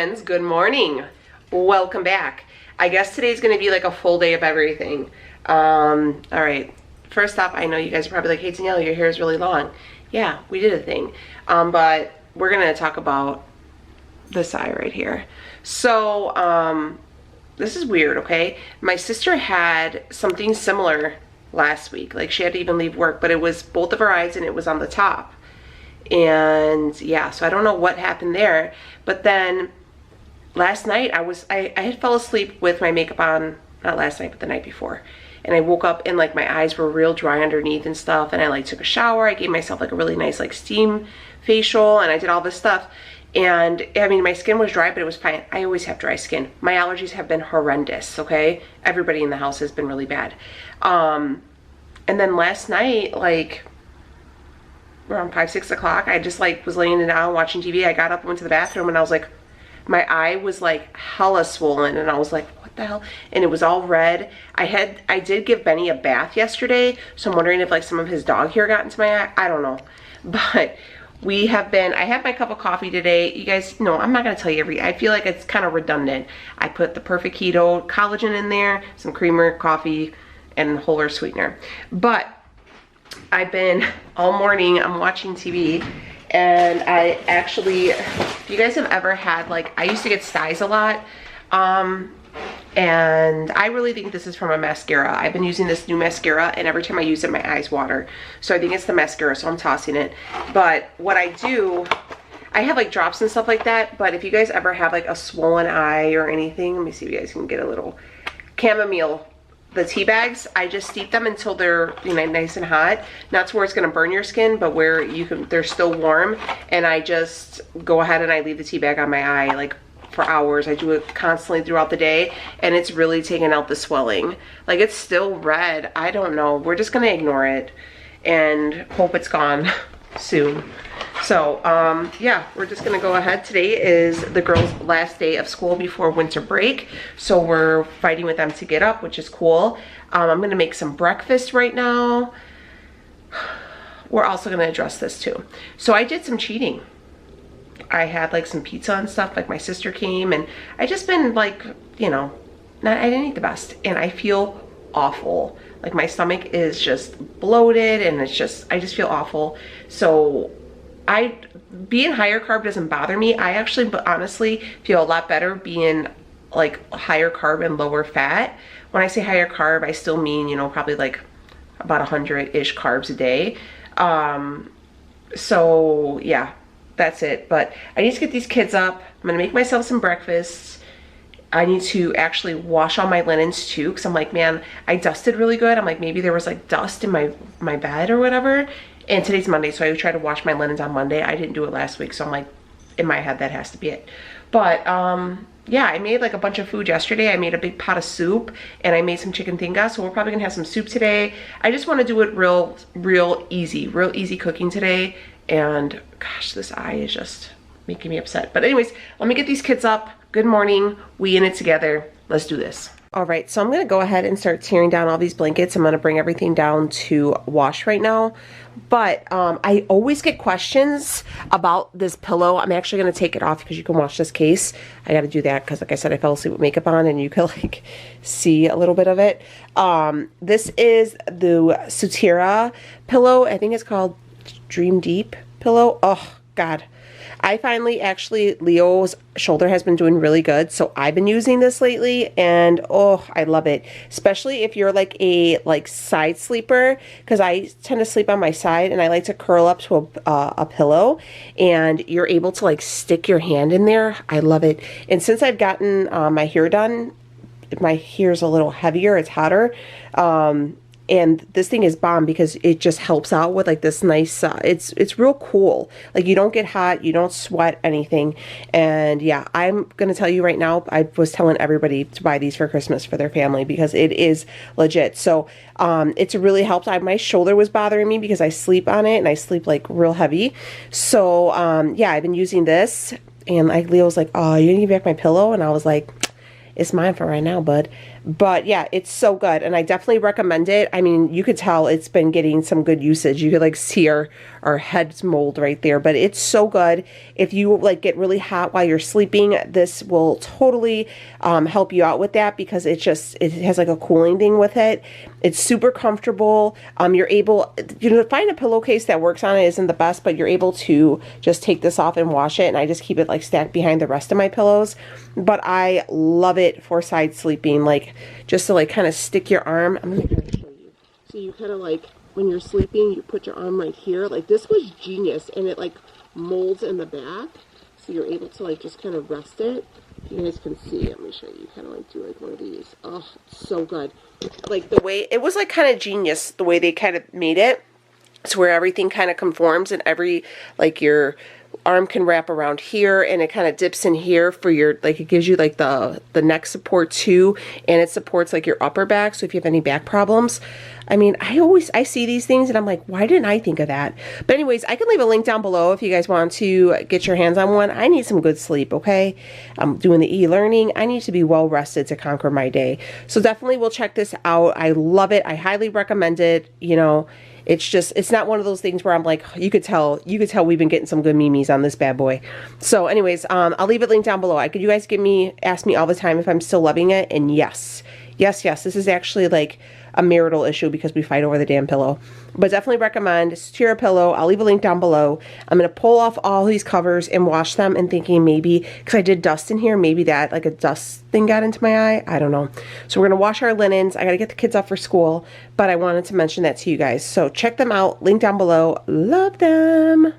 friends, good morning. Welcome back. I guess today's gonna be like a full day of everything. All right, first off, I know you guys are probably like, hey Daniela, your hair is really long. Yeah, we did a thing. But we're gonna talk about this eye right here. So this is weird, okay? My sister had something similar last week. Like, she had to even leave work, but it was both of her eyes and it was on the top. And yeah, so I don't know what happened there. But then last night I had fell asleep with my makeup on, not last night, but the night before. And I woke up and like my eyes were real dry underneath and stuff. And I like took a shower. I gave myself like a really nice like steam facial and I did all this stuff. And I mean, my skin was dry, but it was fine. I always have dry skin. My allergies have been horrendous, okay? Everybody in the house has been really bad. And then last night, like around 5, 6 o'clock, I just like was laying down watching TV. I got up and went to the bathroom and I was like, my eye was like hella swollen and I was like, what the hell? And it was all red. I did give Benny a bath yesterday, so I'm wondering if like some of his dog hair got into my eye. I don't know. But I had my cup of coffee today. You guys know, I'm not gonna tell you I feel like it's kind of redundant. I put the Perfect Keto collagen in there, some creamer, coffee, and whole earth sweetener. But I've been all morning, I'm watching TV, and I actually, if you guys have ever had, like, I used to get styes a lot, and I really think this is from a mascara. I've been using this new mascara, and every time I use it, my eyes water. So I think it's the mascara, so I'm tossing it. But what I do, I have like drops and stuff like that, but if you guys ever have like a swollen eye or anything, let me see if you guys can get a little chamomile. The tea bags, I just steep them until they're, you know, nice and hot. Not to where it's gonna burn your skin, but where they're still warm. And I just go ahead and I leave the tea bag on my eye like for hours. I do it constantly throughout the day, and it's really taking out the swelling. Like, it's still red. I don't know. We're just gonna ignore it and hope it's gone soon. So yeah, we're just gonna go ahead. Today is the girls' last day of school before winter break, so we're fighting with them to get up, which is cool. I'm gonna make some breakfast right now. We're also gonna address this too. So I did some cheating. I had like some pizza and stuff, like my sister came, and I just been like, you know, I didn't eat the best, and I feel awful. Like, my stomach is just bloated, and it's just, I just feel awful. So being higher carb doesn't bother me. I actually, but honestly, feel a lot better being like higher carb and lower fat. When I say higher carb, I still mean, you know, probably like about 100-ish carbs a day. So yeah, that's it. But I need to get these kids up. I'm gonna make myself some breakfast. I need to actually wash all my linens too, because I'm like, man, I dusted really good. I'm like, maybe there was like dust in my bed or whatever. And today's Monday, so I try to wash my linens on Monday. I didn't do it last week, so I'm like, in my head, that has to be it. But yeah, I made like a bunch of food yesterday. I made a big pot of soup, and I made some chicken tinga, so we're probably gonna have some soup today. I just want to do it real easy cooking today. And gosh, this eye is just making me upset. But anyways, let me get these kids up. Good morning, we in it together. Let's do this. All right, so I'm gonna go ahead and start tearing down all these blankets. I'm gonna bring everything down to wash right now. But I always get questions about this pillow. I'm actually gonna take it off because you can wash this case. I gotta do that because, like I said, I fell asleep with makeup on, and you can like see a little bit of it. This is the Sutera pillow. I think it's called Dream Deep pillow. Oh God. I finally, actually, Leo's shoulder has been doing really good, so I've been using this lately, and oh, I love it. Especially if you're like a side sleeper, because I tend to sleep on my side, and I like to curl up to a pillow, and you're able to like stick your hand in there. I love it. And since I've gotten my hair done, my hair's a little heavier, it's hotter. And this thing is bomb because it just helps out with like this nice, it's real cool. Like, you don't get hot, you don't sweat anything. And yeah, I'm going to tell you right now, I was telling everybody to buy these for Christmas for their family because it is legit. So it's really helped. My shoulder was bothering me because I sleep on it and I sleep like real heavy. So yeah, I've been using this, and like Leo was like, oh, you didn't give me back my pillow? And I was like, It's mine for right now, bud. But yeah, it's so good, and I definitely recommend it. I mean, you could tell it's been getting some good usage. You could like see our heads mold right there, but it's so good. If you like get really hot while you're sleeping, this will totally help you out with that, because it has like a cooling thing with it. It's super comfortable. You're able, to find a pillowcase that works on it isn't the best, but you're able to just take this off and wash it, and I just keep it like stacked behind the rest of my pillows. But I love it for side sleeping, like just to like kind of stick your arm. I'm gonna kind of show you. So you kind of like, when you're sleeping, you put your arm right here. Like, this was genius, and it like molds in the back, so you're able to like just kind of rest it. You guys can see. Let me show you. Kind of like do like one of these. Oh, it's so good. Like the way it was, like kind of genius the way they kind of made it. It's where everything kind of conforms, and every like your arm can wrap around here, and it kind of dips in here for your, like, it gives you like the neck support too, and it supports like your upper back. So if you have any back problems, I mean, I see these things and I'm like, why didn't I think of that? But anyways, I can leave a link down below if you guys want to get your hands on one. I need some good sleep, okay? I'm doing the e-learning. I need to be well rested to conquer my day. So definitely we'll check this out. I love it. I highly recommend it. You know, it's not one of those things where I'm like, you could tell we've been getting some good memes on this bad boy. So anyways, I'll leave it linked down below. You guys ask me all the time if I'm still loving it, and yes, this is actually like a marital issue because we fight over the damn pillow. But definitely recommend Secure Pillow. I'll leave a link down below. I'm going to pull off all these covers and wash them, and thinking maybe, because I did dust in here, maybe that like a dust thing got into my eye. I don't know. So we're going to wash our linens. I got to get the kids up for school, but I wanted to mention that to you guys. So check them out. Link down below. Love them.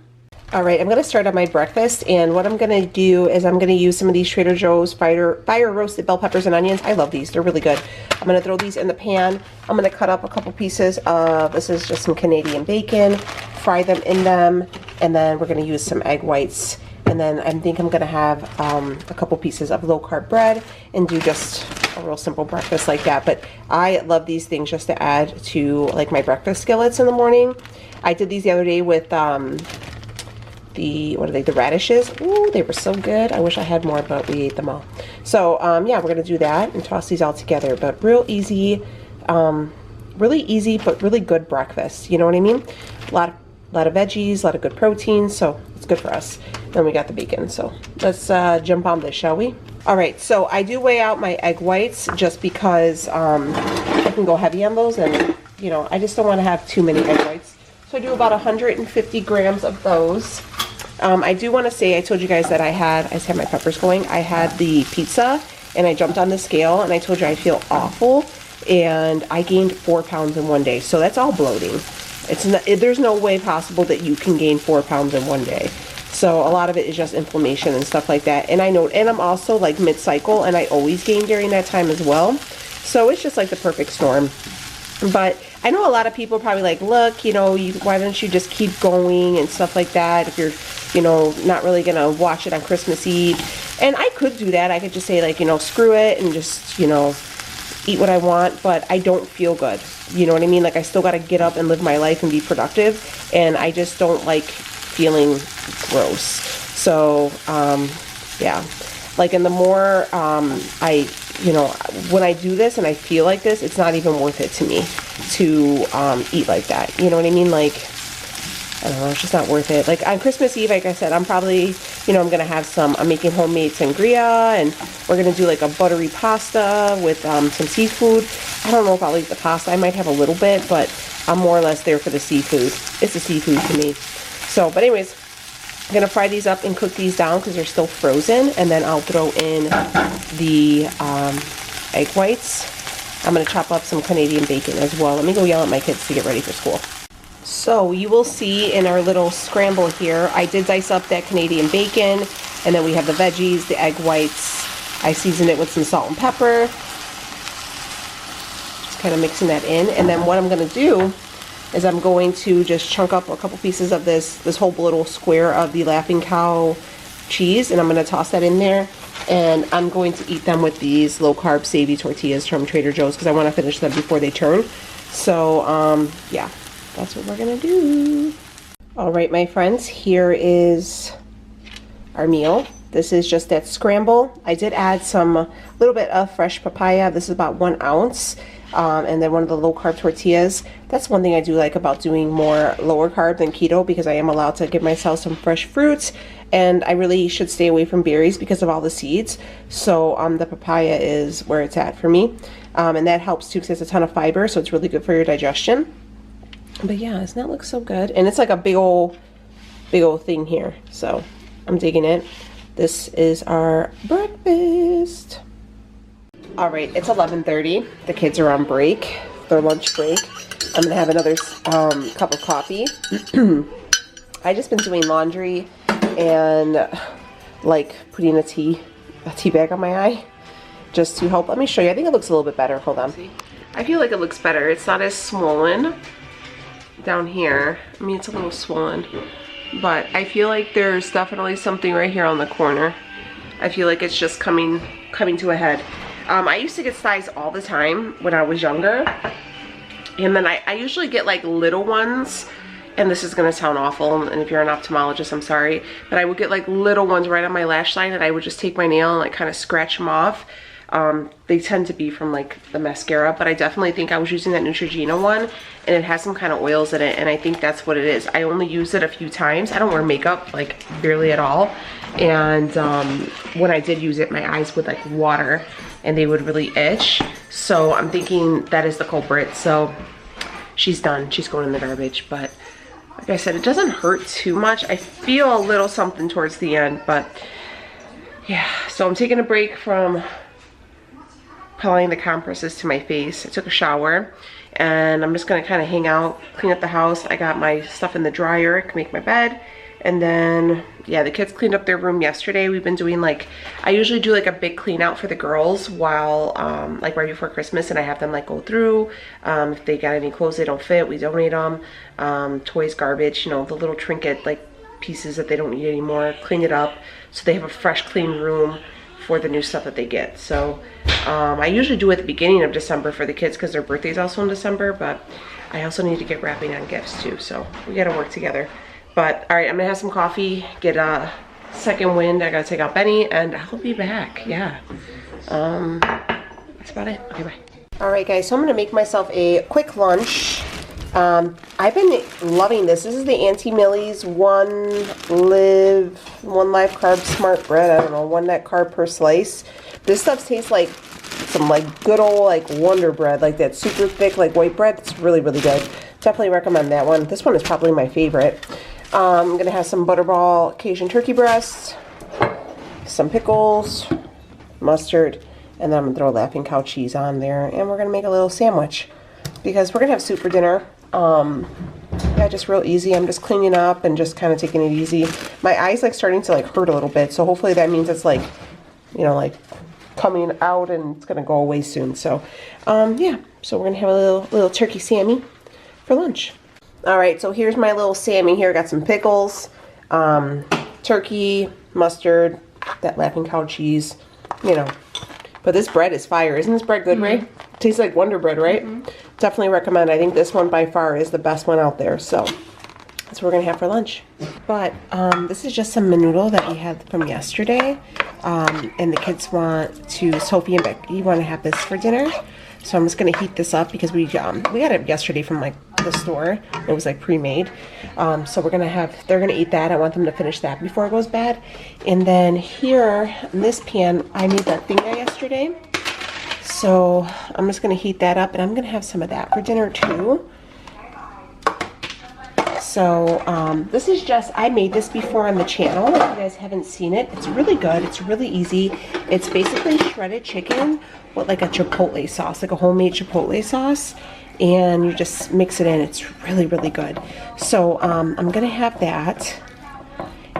All right, I'm going to start on my breakfast, and what I'm going to do is I'm going to use some of these Trader Joe's fire roasted bell peppers and onions. I love these. They're really good. I'm going to throw these in the pan. I'm going to cut up a couple pieces of, this is just some Canadian bacon, fry them in them, and then we're going to use some egg whites. And then I think I'm going to have a couple pieces of low-carb bread and do just a real simple breakfast like that. But I love these things just to add to like my breakfast skillets in the morning. I did these the other day with the radishes. Ooh, they were so good. I wish I had more, but we ate them all. So yeah, we're gonna do that and toss these all together. But real easy, really easy, but really good breakfast. You know what I mean? A lot of veggies, a lot of good protein, so it's good for us. Then we got the bacon. So let's jump on this, shall we? All right, so I do weigh out my egg whites just because I can go heavy on those, and you know, I just don't want to have too many egg whites. So I do about 150 grams of those. I do want to say, I told you guys that I just had my peppers going. I had the pizza, and I jumped on the scale, and I told you I feel awful, and I gained 4 pounds in one day. So that's all bloating. There's no way possible that you can gain 4 pounds in one day. So a lot of it is just inflammation and stuff like that. And I know, and I'm also like mid-cycle, and I always gain during that time as well. So it's just like the perfect storm. But I know a lot of people are probably like, look, you know, why don't you just keep going and stuff like that if you're, you know, not really gonna watch it on Christmas Eve. And I could do that. I could just say, like, you know, screw it and just, you know, eat what I want, but I don't feel good. You know what I mean? Like, I still gotta get up and live my life and be productive, and I just don't like feeling gross. So yeah, like, and the more you know, when I do this and I feel like this, it's not even worth it to me to eat like that. You know what I mean? Like, I don't know, it's just not worth it. Like on Christmas Eve, like I said, I'm probably, you know, I'm making homemade sangria, and we're gonna do like a buttery pasta with some seafood. I don't know if I'll eat the pasta. I might have a little bit, but I'm more or less there for the seafood. It's the seafood to me. So, but anyways, I'm gonna fry these up and cook these down because they're still frozen, and then I'll throw in the egg whites. I'm gonna chop up some Canadian bacon as well. Let me go yell at my kids to get ready for school. So you will see in our little scramble here, I did dice up that Canadian bacon, and then we have the veggies, the egg whites. I seasoned it with some salt and pepper. Just kind of mixing that in. And then what I'm gonna do is I'm going to just chunk up a couple pieces of this whole little square of the Laughing Cow cheese, and I'm gonna toss that in there. And I'm going to eat them with these low-carb Savy tortillas from Trader Joe's because I want to finish them before they turn. So, yeah, that's what we're going to do. All right, my friends, here is our meal. This is just that scramble. I did add some little bit of fresh papaya. This is about 1 ounce. And then one of the low carb tortillas. That's one thing I do like about doing more lower carb than keto, because I am allowed to give myself some fresh fruits, and I really should stay away from berries because of all the seeds. So the papaya is where it's at for me. And that helps too, because it's a ton of fiber, so it's really good for your digestion. But yeah, doesn't that look so good? And it's like a big old thing here, so I'm digging it. This is our breakfast. All right, it's 11:30. The kids are on break, their lunch break. I'm gonna have another cup of coffee. I just been doing laundry and like putting a tea bag on my eye just to help. Let me show you. I think it looks a little bit better. Hold on. See? I feel like it looks better. It's not as swollen down here. I mean, it's a little swollen, but I feel like there's definitely something right here on the corner. I feel like it's just coming to a head. I used to get styes all the time when I was younger, and then I usually get like little ones, and this is gonna sound awful, and if you're an ophthalmologist, I'm sorry, but I would get like little ones right on my lash line, and I would just take my nail and like kind of scratch them off. They tend to be from like the mascara, but I definitely think I was using that Neutrogena one, and it has some kind of oils in it, and I think that's what it is. I only use it a few times. I don't wear makeup, like barely at all, and when I did use it, my eyes would like water and they would really itch. So I'm thinking that is the culprit. So she's done, she's going in the garbage. But like I said, it doesn't hurt too much. I feel a little something towards the end, but yeah. So I'm taking a break from applying the compresses to my face. I took a shower, and I'm just gonna kind of hang out, clean up the house. I got my stuff in the dryer, I can make my bed. And then, yeah, the kids cleaned up their room yesterday. We've been doing like, I usually do like a big clean out for the girls while, like right before Christmas, and I have them like go through. If they got any clothes they don't fit, we donate them. Toys, garbage, you know, the little trinket like pieces that they don't need anymore, clean it up so they have a fresh, clean room for the new stuff that they get. So I usually do it at the beginning of December for the kids because their birthday's also in December, but I also need to get wrapping on gifts too, so we gotta work together. But all right, I'm gonna have some coffee, get a second wind. I gotta take out Benny, and I'll be back. Yeah, that's about it. Okay, bye. All right, guys, so I'm gonna make myself a quick lunch. I've been loving this. This is the Auntie Millie's one live carb smart bread. I don't know, 1 net carb per slice. This stuff tastes like some like good old like Wonder Bread, like that super thick like white bread. It's really, really good. Definitely recommend that one. This one is probably my favorite. I'm gonna have some Butterball Cajun turkey breasts, some pickles, mustard, and then I'm gonna throw Laughing Cow cheese on there, and we're gonna make a little sandwich because we're gonna have soup for dinner. Yeah, just real easy. I'm just cleaning up and just kind of taking it easy. My eyes like starting to like hurt a little bit, so hopefully that means it's like, you know, like coming out and it's gonna go away soon. So yeah, so we're gonna have a little turkey Sammy for lunch. All right, so here's my little Sammy here. Got some pickles, turkey, mustard, that Laughing Cow cheese, you know. But this bread is fire. Isn't this bread good, Ray? Tastes like Wonder Bread, right? Definitely recommend. I think this one by far is the best one out there. So that's what we're gonna have for lunch. But this is just some menudo that we had from yesterday. And the kids want to, Sophie and Becky want to have this for dinner. So I'm just gonna heat this up because we got it yesterday from like the store. It was like pre-made. So we're gonna have, they're gonna eat that. I want them to finish that before it goes bad. And then here in this pan, I made that thinga yesterday. So I'm just gonna heat that up, and I'm gonna have some of that for dinner too. So this is just, I made this before on the channel. If you guys haven't seen it, it's really good. It's really easy. It's basically shredded chicken with like a chipotle sauce, like a homemade chipotle sauce. And you just mix it in. It's really, really good. So I'm gonna have that.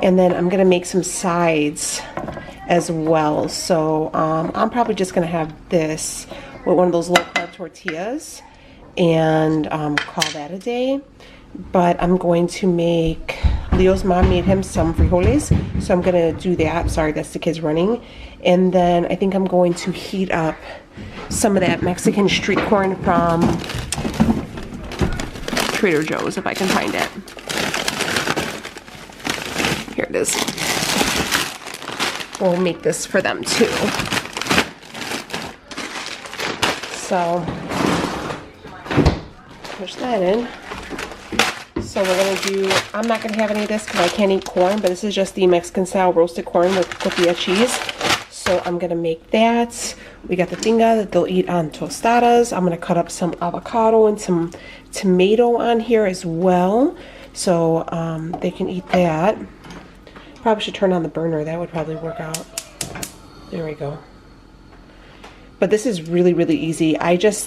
And then I'm gonna make some sides as well. So I'm probably just gonna have this with one of those low carb tortillas and call that a day. But I'm going to make, Leo's mom made him some frijoles, so I'm gonna do that. Sorry, that's the kids running. And then I think I'm going to heat up some of that Mexican street corn from Trader Joe's, if I can find it. Here it is. we'll make this for them too. So push that in. So we're gonna do, I'm not gonna have any of this because I can't eat corn, but this is just the Mexican style roasted corn with tortilla cheese. So I'm gonna make that. We got the tinga that they'll eat on tostadas. I'm gonna cut up some avocado and some tomato on here as well, so they can eat that. Probably should turn on the burner. That would probably work out. There we go. But this is really, really easy.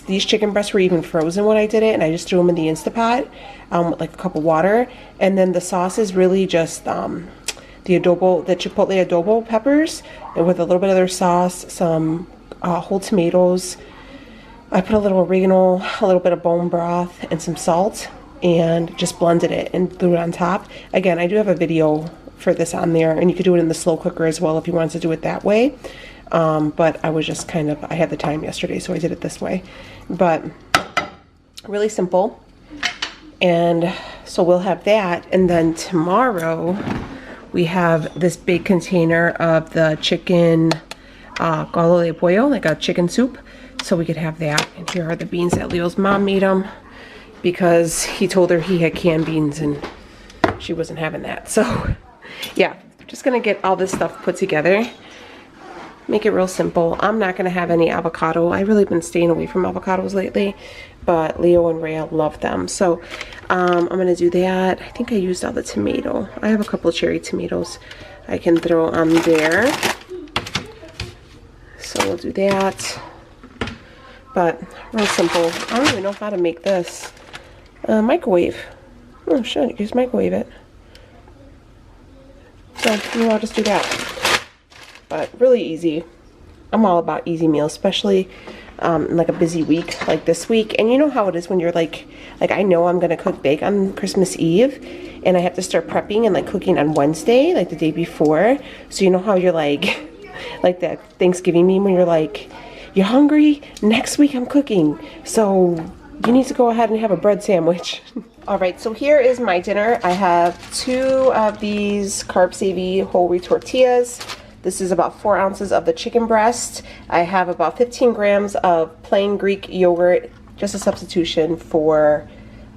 These chicken breasts were even frozen when I did it, and I just threw them in the Instapot with like a cup of water. And then the sauce is really just the chipotle adobo peppers, and with a little bit of their sauce, some whole tomatoes. I put a little oregano, a little bit of bone broth, and some salt, and just blended it and threw it on top. Again, I do have a video for this on there, and you could do it in the slow cooker as well if you wanted to do it that way. But I was just I had the time yesterday, so I did it this way. But really simple. And so we'll have that, and then tomorrow we have this big container of the chicken caldo de pollo, like a chicken soup. So we could have that. And here are the beans that Leo's mom made him, because he told her he had canned beans and she wasn't having that. So yeah, just gonna get all this stuff put together. Make it real simple. I'm not gonna have any avocado. I've really been staying away from avocados lately, but Leo and Rhea love them. So I'm gonna do that. I think I used all the tomato. I have a couple of cherry tomatoes I can throw on there. So we'll do that. But real simple. I don't even know how to make this. Microwave. Oh shit, you just microwave it. So I'll just do that. But really easy. I'm all about easy meals, especially in like a busy week like this week. And you know how it is when you're like I know I'm gonna cook big on Christmas Eve, and I have to start prepping and like cooking on Wednesday, like the day before. So you know how you're like that Thanksgiving meme when you're like, you're hungry? Next week I'm cooking, so you need to go ahead and have a bread sandwich. All right, so here is my dinner. I have 2 of these carb-savvy whole wheat tortillas. This is about 4 ounces of the chicken breast. I have about 15 grams of plain Greek yogurt, just a substitution for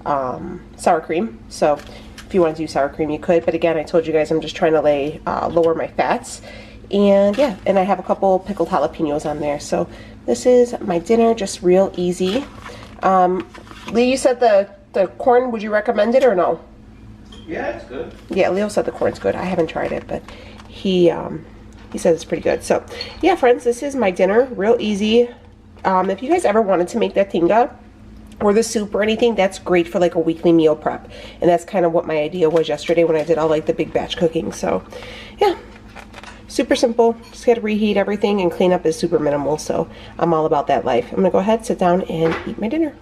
sour cream. So if you want to do sour cream, you could. But again, I told you guys I'm just trying to lower my fats. And yeah, and I have a couple pickled jalapenos on there. So this is my dinner, just real easy. Lee, you said the corn, would you recommend it or no? Yeah, it's good. Yeah, Leo said the corn's good. I haven't tried it, but he said it's pretty good. So yeah, friends, this is my dinner, real easy. If you guys ever wanted to make that tinga or the soup or anything, that's great for like a weekly meal prep. And that's kind of what my idea was yesterday when I did all like the big batch cooking. So yeah, super simple. Just gotta reheat everything, and clean up is super minimal. So I'm all about that life. I'm gonna go ahead, sit down, and eat my dinner.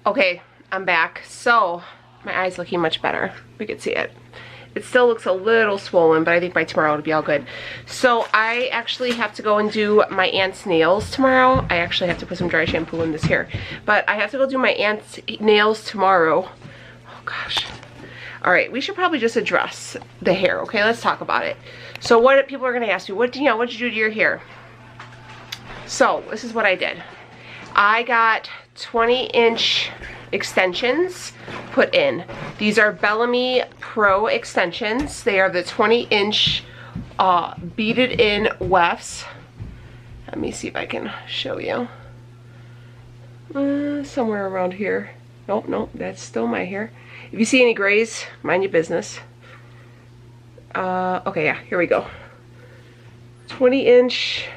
Okay, I'm back. So my eye's looking much better. We can see it. It still looks a little swollen, but I think by tomorrow it'll be all good. So I actually have to go and do my aunt's nails tomorrow. I actually have to put some dry shampoo in this hair. But I have to go do my aunt's nails tomorrow. Oh gosh. All right, we should probably just address the hair, okay? Let's talk about it. So what people are gonna ask me, Danielle, what'd you do to your hair? So this is what I did. I got 20-inch extensions put in. These are Bellamy Pro extensions. They are the 20-inch beaded in wefts. Let me see if I can show you. Somewhere around here. Nope, that's still my hair. If you see any grays, mind your business. Okay, yeah, here we go. 20-inch.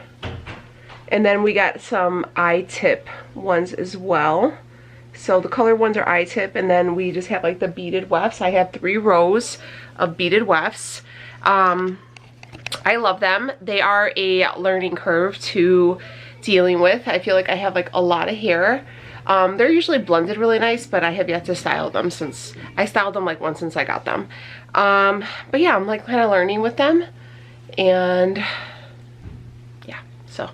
And then we got some I-tip ones as well. So the colored ones are I-tip, and then we just have like the beaded wefts. I have 3 rows of beaded wefts. I love them. They are a learning curve to dealing with. I feel like I have like a lot of hair. They're usually blended really nice, but I have yet to style them since I styled them like once since I got them. But yeah, I'm like kind of learning with them, and yeah, so.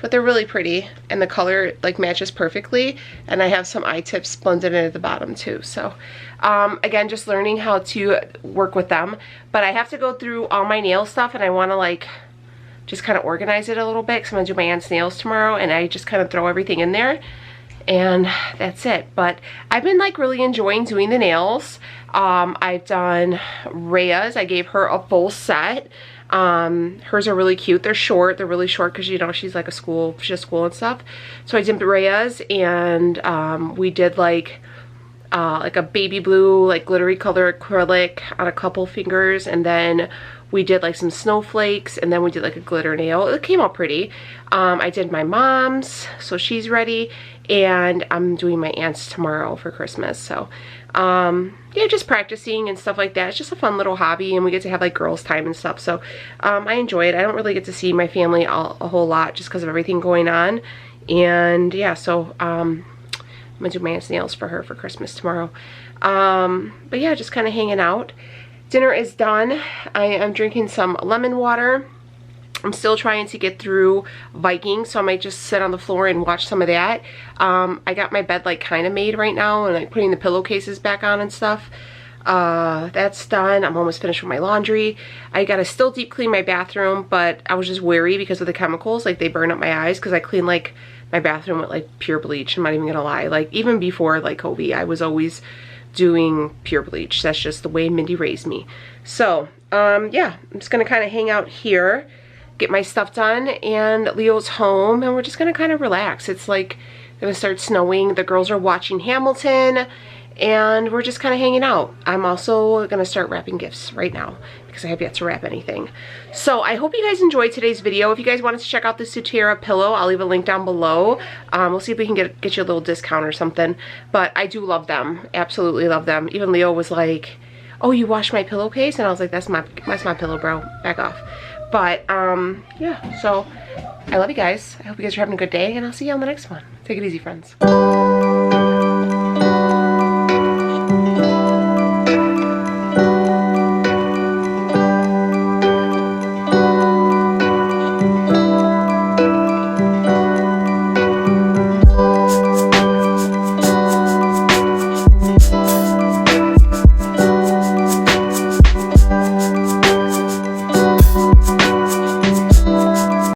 But they're really pretty, and the color like matches perfectly, and I have some I-tips blended in at the bottom too. So again, just learning how to work with them. But I have to go through all my nail stuff, and I want to like just kind of organize it a little bit because I'm gonna do my aunt's nails tomorrow, and I just kind of throw everything in there, and that's it. But I've been like really enjoying doing the nails. I've done Rhea's. I gave her a full set. Hers are really cute. They're short. They're really short because, you know, she's like she has school and stuff. So I did Rhea's, and we did like a baby blue, like glittery color acrylic on a couple fingers, and then we did like some snowflakes, and then we did like a glitter nail. It came out pretty. I did my mom's, so she's ready, and I'm doing my aunt's tomorrow for Christmas. So yeah, just practicing and stuff like that. It's just a fun little hobby, and we get to have like girls time and stuff. So I enjoy it. I don't really get to see my family a whole lot just because of everything going on. And yeah, so I'm gonna do my aunt's nails for her for Christmas tomorrow. But yeah, just kind of hanging out. Dinner is done. I am drinking some lemon water. I'm still trying to get through Viking, so I might just sit on the floor and watch some of that. I got my bed like kind of made right now, and like putting the pillowcases back on and stuff. That's done. I'm almost finished with my laundry. I gotta still deep clean my bathroom, but I was just wary because of the chemicals. Like, they burn up my eyes because I clean like my bathroom with like pure bleach. I'm not even gonna lie. Like, even before like COVID, I was always doing pure bleach. That's just the way Mindy raised me. So yeah, I'm just gonna kind of hang out here, get my stuff done, and Leo's home, and we're just gonna kind of relax. It's like gonna start snowing. The girls are watching Hamilton, and we're just kind of hanging out. I'm also gonna start wrapping gifts right now because I have yet to wrap anything. So I hope you guys enjoyed today's video. If you guys wanted to check out the Sutera pillow, I'll leave a link down below. We'll see if we can get you a little discount or something. But I do love them, absolutely love them. Even Leo was like, "Oh, you washed my pillowcase?" And I was like, "That's my pillow, bro. Back off." But yeah, so I love you guys. I hope you guys are having a good day, and I'll see you on the next one. Take it easy, friends.